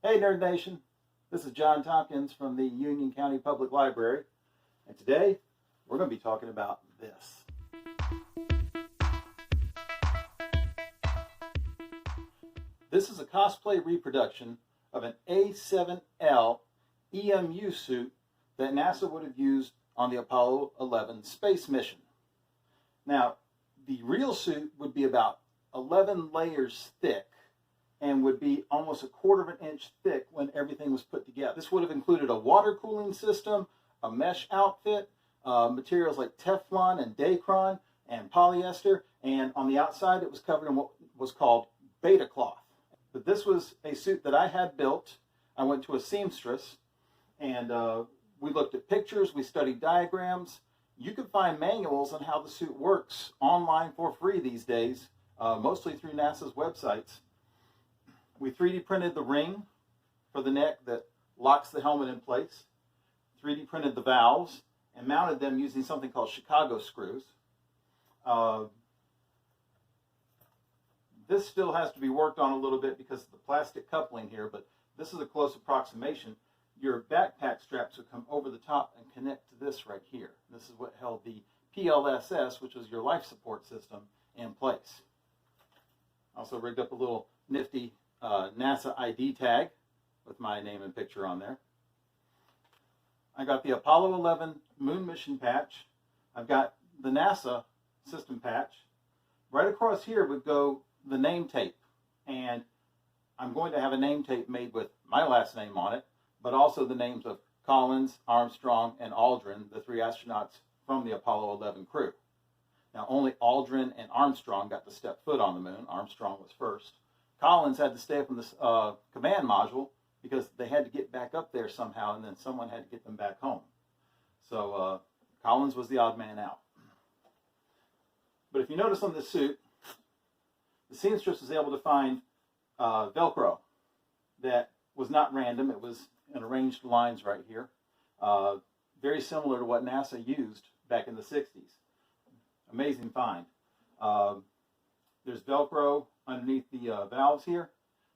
Hey Nerd Nation, this is John Tompkins from the Union County Public Library, and today we're going to be talking about this. This is a cosplay reproduction of an A7L EMU suit that NASA would have used on the Apollo 11 space mission. Now, the real suit would be about 11 layers thick and would be almost 1/4 inch thick when everything was put together. This would have included a water cooling system, a mesh outfit, materials like Teflon and Dacron and polyester, and on the outside it was covered in what was called beta cloth. But this was a suit that I had built. I went to a seamstress and we looked at pictures, we studied diagrams. You can find manuals on how the suit works online for free these days, mostly through NASA's websites. We 3D printed the ring for the neck that locks the helmet in place, 3D printed the valves, and mounted them using something called Chicago screws. This still has to be worked on a little bit because of the plastic coupling here, but this is a close approximation. Your backpack straps would come over the top and connect to this right here. This is what held the PLSS, which was your life support system, in place. Also rigged up a little nifty NASA ID tag with my name and picture on there. I got the Apollo 11 moon mission patch. I've got the NASA system patch. Right across here would go the name tape, and I'm going to have a name tape made with my last name on it, but also the names of Collins, Armstrong, and Aldrin, the 3 astronauts from the Apollo 11 crew. Now, only Aldrin and Armstrong got to step foot on the moon. Armstrong was first. Collins had to stay up in the command module because they had to get back up there somehow, and then someone had to get them back home. So Collins was the odd man out. But if you notice on this suit, the seamstress was able to find Velcro that was not random. It was in arranged lines right here. Very similar to what NASA used back in the 60s. Amazing find. There's Velcro underneath the valves here.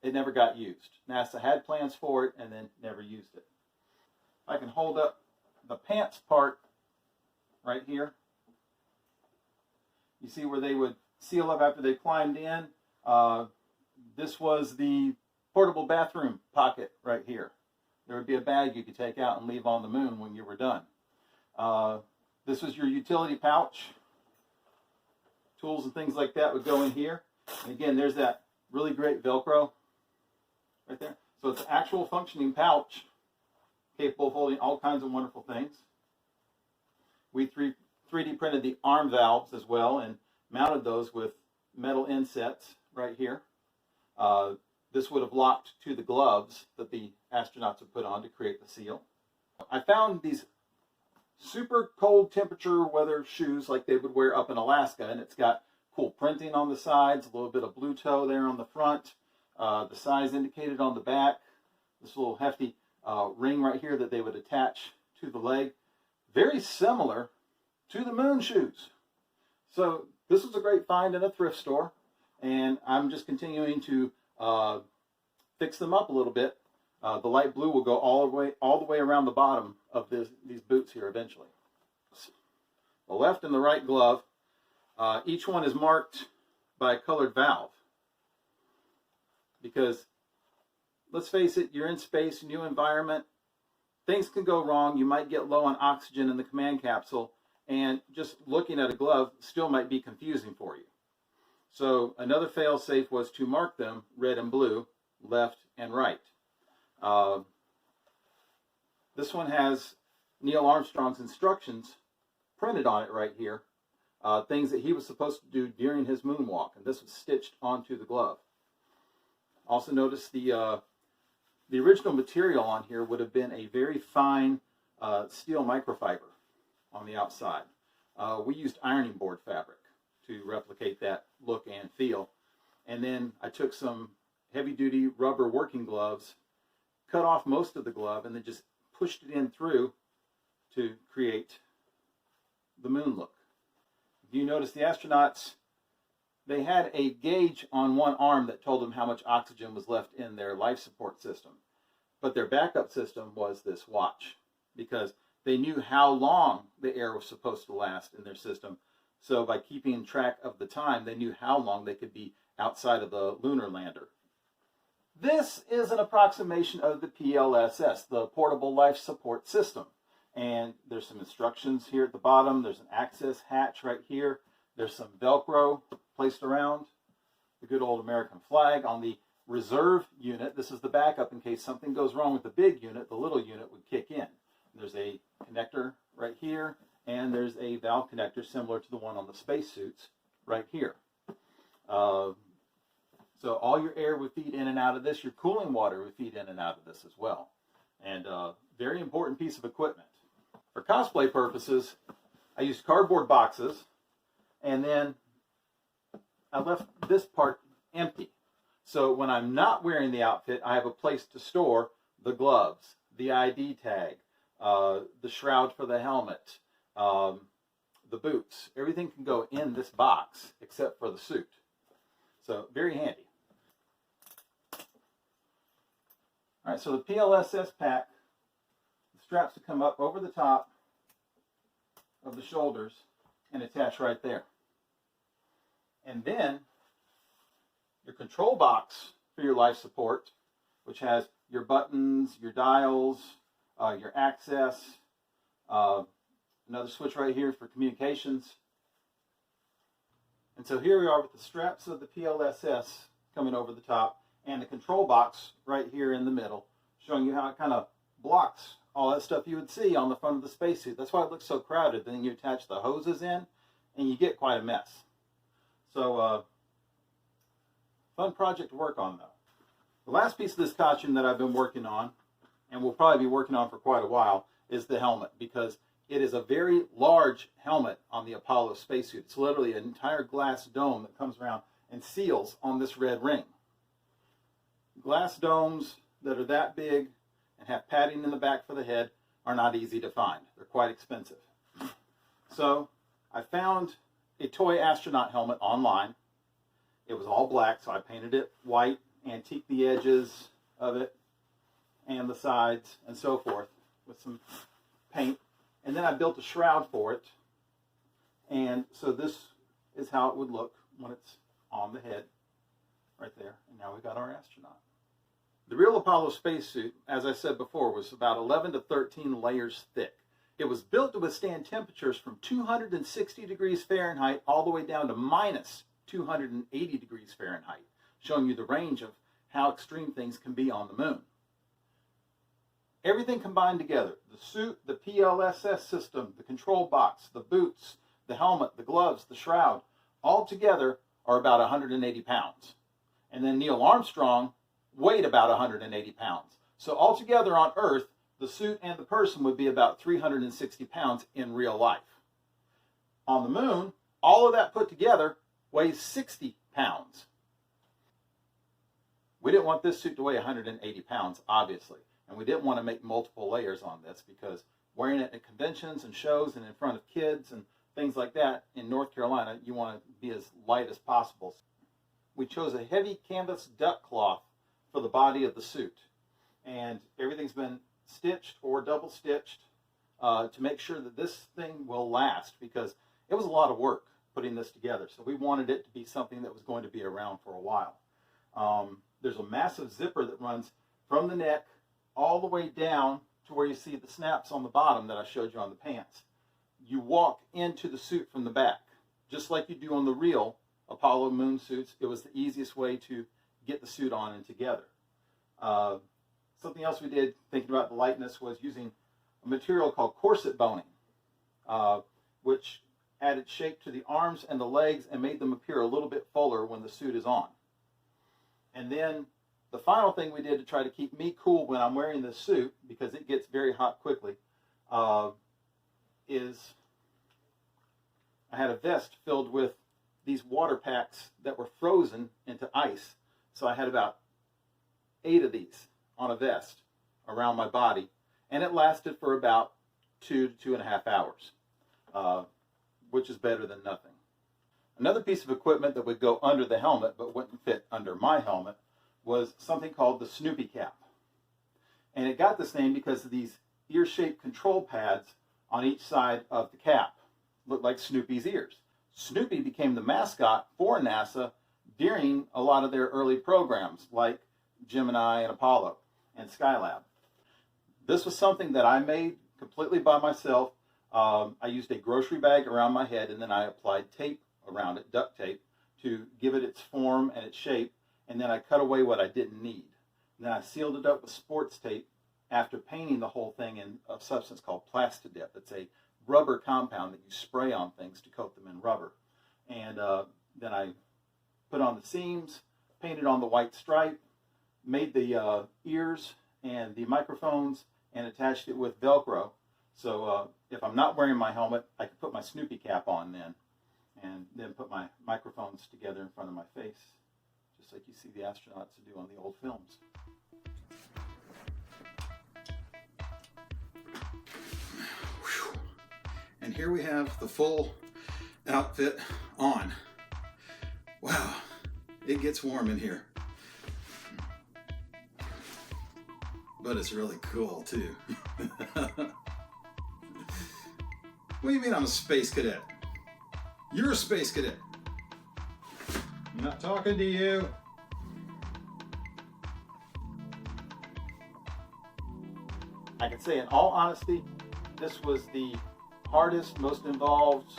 It never got used. NASA had plans for it and then never used it. I can hold up the pants part right here. You see where they would seal up after they climbed in. This was the portable bathroom pocket right here. There would be a bag you could take out and leave on the moon when you were done. This was your utility pouch. Tools and things like that would go in here. And again, there's that really great Velcro right there. So it's an actual functioning pouch capable of holding all kinds of wonderful things. We 3D printed the arm valves as well and mounted those with metal insets right here. This would have locked to the gloves that the astronauts would put on to create the seal. I found these super cold temperature weather shoes like they would wear up in Alaska, and it's got cool printing on the sides, a little bit of blue toe there on the front, the size indicated on the back, this little hefty ring right here that they would attach to the leg. Very similar to the moon shoes. So this was a great find in a thrift store, and I'm just continuing to fix them up a little bit. The light blue will go all the way around the bottom of these boots here eventually. The left and the right glove, each one is marked by a colored valve. Because, let's face it, you're in space, new environment, things can go wrong. You might get low on oxygen in the command capsule, and just looking at a glove still might be confusing for you. So another fail-safe was to mark them red and blue, left and right. This one has Neil Armstrong's instructions printed on it right here, things that he was supposed to do during his moonwalk, and this was stitched onto the glove. Also notice the original material on here would have been a very fine steel microfiber on the outside. We used ironing board fabric to replicate that look and feel. And then I took some heavy-duty rubber working gloves, cut off most of the glove, and then just pushed it in through to create the moon look. If you notice, the astronauts, they had a gauge on one arm that told them how much oxygen was left in their life support system. But their backup system was this watch, because they knew how long the air was supposed to last in their system. So by keeping track of the time, they knew how long they could be outside of the lunar lander. This is an approximation of the PLSS, the Portable Life Support System. And there's some instructions here at the bottom. There's an access hatch right here. There's some Velcro placed around the good old American flag. On the reserve unit, this is the backup in case something goes wrong with the big unit, the little unit would kick in. There's a connector right here, and there's a valve connector similar to the one on the spacesuits right here. So all your air would feed in and out of this. Your cooling water would feed in and out of this as well. And very important piece of equipment. For cosplay purposes, I used cardboard boxes, and then I left this part empty. So when I'm not wearing the outfit, I have a place to store the gloves, the ID tag, the shroud for the helmet, the boots. Everything can go in this box except for the suit. So very handy. All right, so the PLSS pack, the straps will come up over the top of the shoulders and attach right there. And then your control box for your life support, which has your buttons, your dials, your access, another switch right here for communications. And so here we are with the straps of the PLSS coming over the top and the control box right here in the middle, showing you how it kind of blocks all that stuff you would see on the front of the spacesuit. That's why it looks so crowded. Then you attach the hoses in and you get quite a mess. So fun project to work on though. The last piece of this costume that I've been working on, and will probably be working on for quite a while, is the helmet, because it is a very large helmet on the Apollo spacesuit. It's literally an entire glass dome that comes around and seals on this red ring. Glass domes that are that big and have padding in the back for the head are not easy to find. They're quite expensive. So I found a toy astronaut helmet online. It was all black, so I painted it white, antiqued the edges of it and the sides and so forth with some paint. And then I built a shroud for it. And so this is how it would look when it's on the head right there. And now we've got our astronaut. The real Apollo spacesuit, as I said before, was about 11 to 13 layers thick. It was built to withstand temperatures from 260 degrees Fahrenheit all the way down to minus 280 degrees Fahrenheit, showing you the range of how extreme things can be on the moon. Everything combined together, the suit, the PLSS system, the control box, the boots, the helmet, the gloves, the shroud, all together are about 180 pounds. And then Neil Armstrong weighed about 180 pounds. So altogether on Earth, the suit and the person would be about 360 pounds in real life. On the moon, all of that put together weighs 60 pounds. We didn't want this suit to weigh 180 pounds, obviously. And we didn't want to make multiple layers on this, because wearing it at conventions and shows and in front of kids and things like that in North Carolina, you want to be as light as possible. We chose a heavy canvas duck cloth for the body of the suit. And everything's been stitched or double stitched to make sure that this thing will last, because it was a lot of work putting this together. So we wanted it to be something that was going to be around for a while. There's a massive zipper that runs from the neck all the way down to where you see the snaps on the bottom that I showed you on the pants. You walk into the suit from the back, just like you do on the real Apollo moon suits. It was the easiest way to get the suit on and together. Something else we did, thinking about the lightness, was using a material called corset boning, which added shape to the arms and the legs and made them appear a little bit fuller when the suit is on. And then the final thing we did to try to keep me cool when I'm wearing this suit, because it gets very hot quickly, is I had a vest filled with these water packs that were frozen into ice. So I had about 8 of these on a vest around my body, and it lasted for about 2 to 2.5 hours, which is better than nothing. Another piece of equipment that would go under the helmet but wouldn't fit under my helmet was something called the Snoopy cap. And it got this name because of these ear-shaped control pads on each side of the cap. Looked like Snoopy's ears. Snoopy became the mascot for NASA during a lot of their early programs like Gemini and Apollo and Skylab. This was something that I made completely by myself. I used a grocery bag around my head, and then I applied tape around it, duct tape, to give it its form and its shape, and then I cut away what I didn't need. And then I sealed it up with sports tape after painting the whole thing in a substance called Plastidip. It's a rubber compound that you spray on things to coat them in rubber. And then I put on the seams, painted on the white stripe, made the ears and the microphones, and attached it with Velcro. So if I'm not wearing my helmet, I can put my Snoopy cap on then, and then put my microphones together in front of my face, just like you see the astronauts do on the old films. Whew. And here we have the full outfit on. Wow, it gets warm in here. But it's really cool too. What do you mean I'm a space cadet? You're a space cadet. I'm not talking to you. I can say in all honesty, this was the hardest, most involved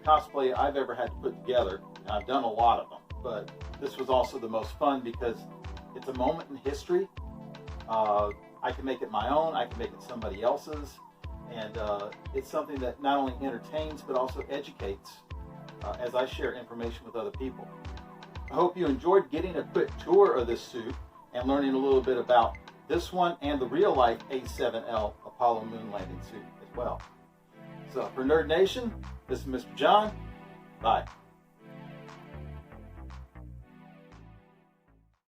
cosplay I've ever had to put together. And I've done a lot of them, but this was also the most fun because it's a moment in history. I can make it my own, I can make it somebody else's, and it's something that not only entertains but also educates as I share information with other people. I hope you enjoyed getting a quick tour of this suit and learning a little bit about this one and the real-life A7L Apollo moon landing suit as well. So for Nerd Nation, this is Mr. John. Bye.